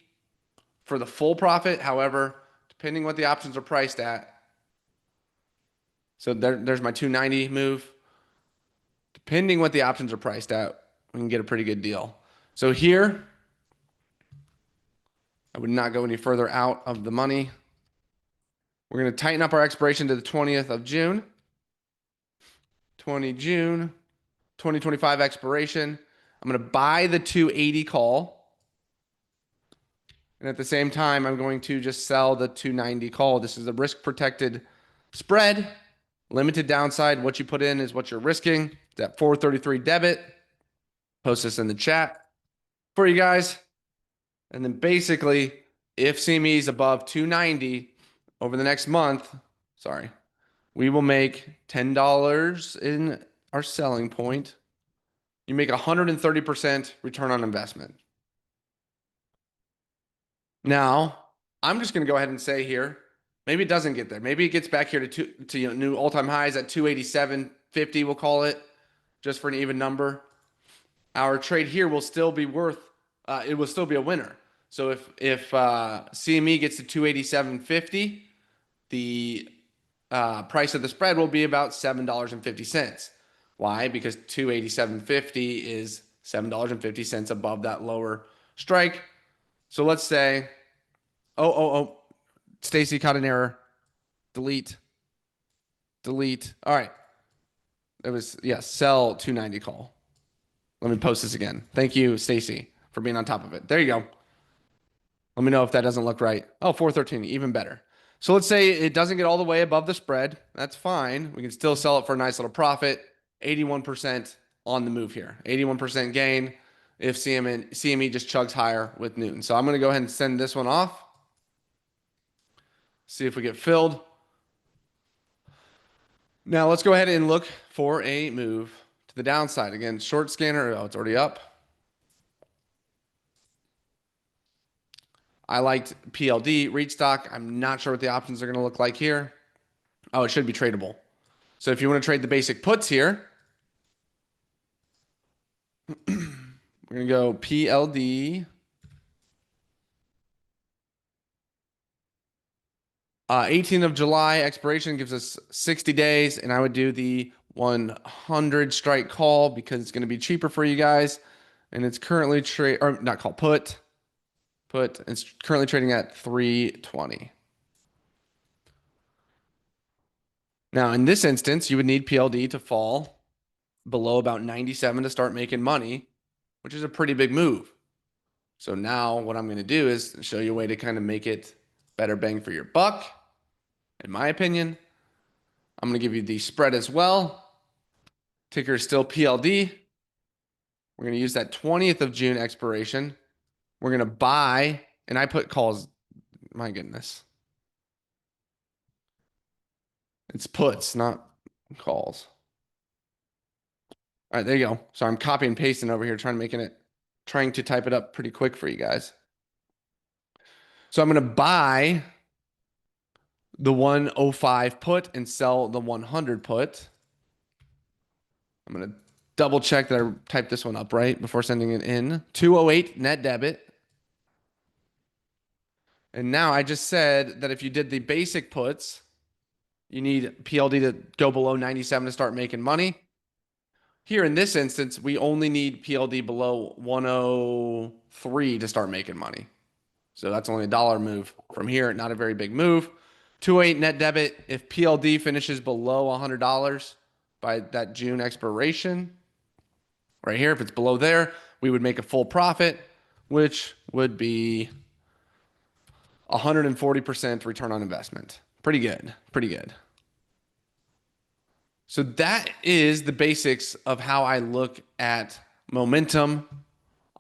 for the full profit. However, depending what the options are priced at. So there's my 290 move. Depending what the options are priced at, we can get a pretty good deal. So here, I would not go any further out of the money. We're going to tighten up our expiration to the 20th of June. 20 June, 2025 expiration. I'm going to buy the 280 call. And at the same time, I'm going to just sell the 290 call. This is a risk protected spread. Limited downside. What you put in is what you're risking. That 433 debit. Post this in the chat for you guys. And then basically, if CME is above 290 over the next month, sorry, we will make $10 in our selling point. You make 130% return on investment. Now, I'm just going to go ahead and say here, maybe it doesn't get there. Maybe it gets back here to new all-time highs at 287.50, we'll call it, just for an even number. Our trade here will still be worth, it will still be a winner. So if CME gets to 287.50, the price of the spread will be about $7.50. Why? Because 287.50 is $7.50 above that lower strike. So let's say, oh, Stacy caught an error. Delete. All right. It was, yes, sell 290 call. Let me post this again. Thank you, Stacy, for being on top of it. There you go. Let me know if that doesn't look right. Oh, 413, even better. So let's say it doesn't get all the way above the spread. That's fine. We can still sell it for a nice little profit. 81% on the move here. 81% gain if CME just chugs higher with Newton. So I'm going to go ahead and send this one off. See if we get filled. Now let's go ahead and look for a move to the downside. Again, short scanner. Oh, it's already up. I liked PLD, read stock. I'm not sure what the options are going to look like here. Oh, it should be tradable. So if you want to trade the basic puts here, we're going to go PLD. 18th of July expiration gives us 60 days, and I would do the 100 strike call because it's going to be cheaper for you guys. And it's currently or not call, put. It's currently trading at 320. Now, in this instance, you would need PLD to fall below about 97 to start making money, which is a pretty big move. So now what I'm going to do is show you a way to kind of make it better bang for your buck. In my opinion, I'm going to give you the spread as well. Ticker is still PLD. We're going to use that 20th of June expiration. We're going to buy, and I put calls. My goodness. It's puts, not calls. All right, there you go. So I'm copy and pasting over here, trying to type it up pretty quick for you guys. So I'm going to buy the 105 put and sell the 100 put. I'm going to double check that I typed this one up right before sending it in. 208 net debit. And now I just said that if you did the basic puts, you need PLD to go below 97 to start making money. Here in this instance, we only need PLD below 103 to start making money. So that's only a dollar move from here. Not a very big move. 208 net debit. If PLD finishes below $100 by that June expiration, right here, if it's below there, we would make a full profit, which would be 140% return on investment. Pretty good. Pretty good. So that is the basics of how I look at momentum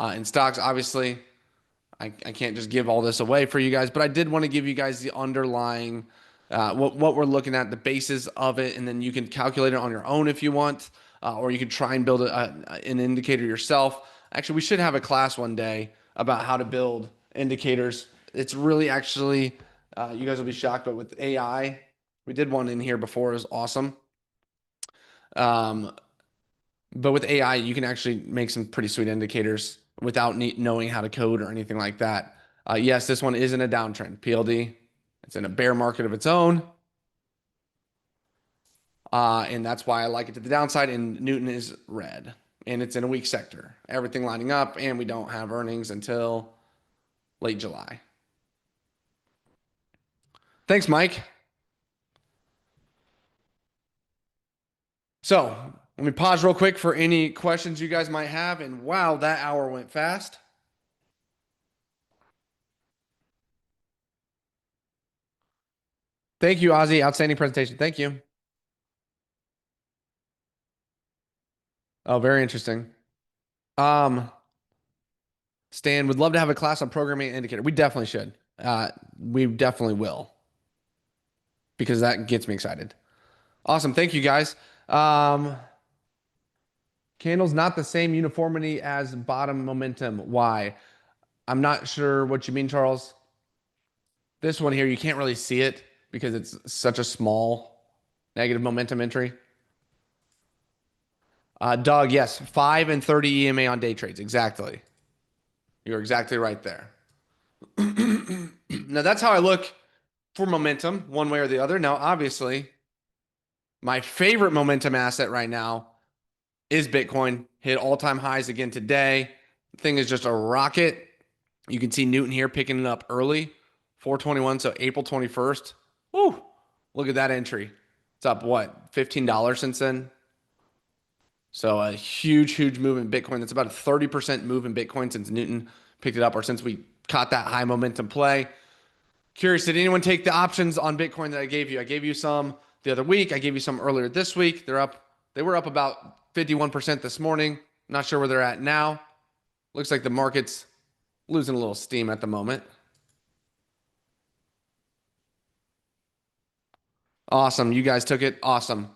in stocks. Obviously, I can't just give all this away for you guys, but I did want to give you guys the underlying, what we're looking at, the basis of it, and then you can calculate it on your own if you want, or you could try and build an indicator yourself. Actually, we should have a class one day about how to build indicators. It's really actually, you guys will be shocked, but with AI, we did one in here before. It was awesome. But with AI, you can actually make some pretty sweet indicators without knowing how to code or anything like that. Yes, this one is in a downtrend, PLD. It's in a bear market of its own. And that's why I like it to the downside. And Newton is red. And it's in a weak sector. Everything lining up. And we don't have earnings until late July. Thanks, Mike. So let me pause real quick for any questions you guys might have. And wow, that hour went fast. Thank you, Ozzy. Outstanding presentation. Thank you. Oh, very interesting. Um, Stan would love to have a class on programming indicator. We definitely should. We definitely will because that gets me excited. Awesome. Thank you guys. Um, Candles not the same uniformity as bottom momentum. Why? I'm not sure what you mean, Charles. This one here, you can't really see it because it's such a small negative momentum entry. Doug, yes, 5 and 30 EMA on day trades. Exactly. You're exactly right there. Now, that's how I look for momentum, one way or the other. Now, obviously, my favorite momentum asset right now is Bitcoin. Hit all-time highs again today. The thing is just a rocket. You can see Newton here picking it up early, 421, so April 21st. Woo! Look at that entry. It's up what, $15 since then? So a huge, huge move in Bitcoin. That's about a 30% move in Bitcoin since Newton picked it up or since we caught that high momentum play. Curious, did anyone take the options on Bitcoin that I gave you? I gave you some the other week. I gave you some earlier this week. They were up about 51% this morning. Not sure where they're at now. Looks like the market's losing a little steam at the moment. Awesome. You guys took it. Awesome.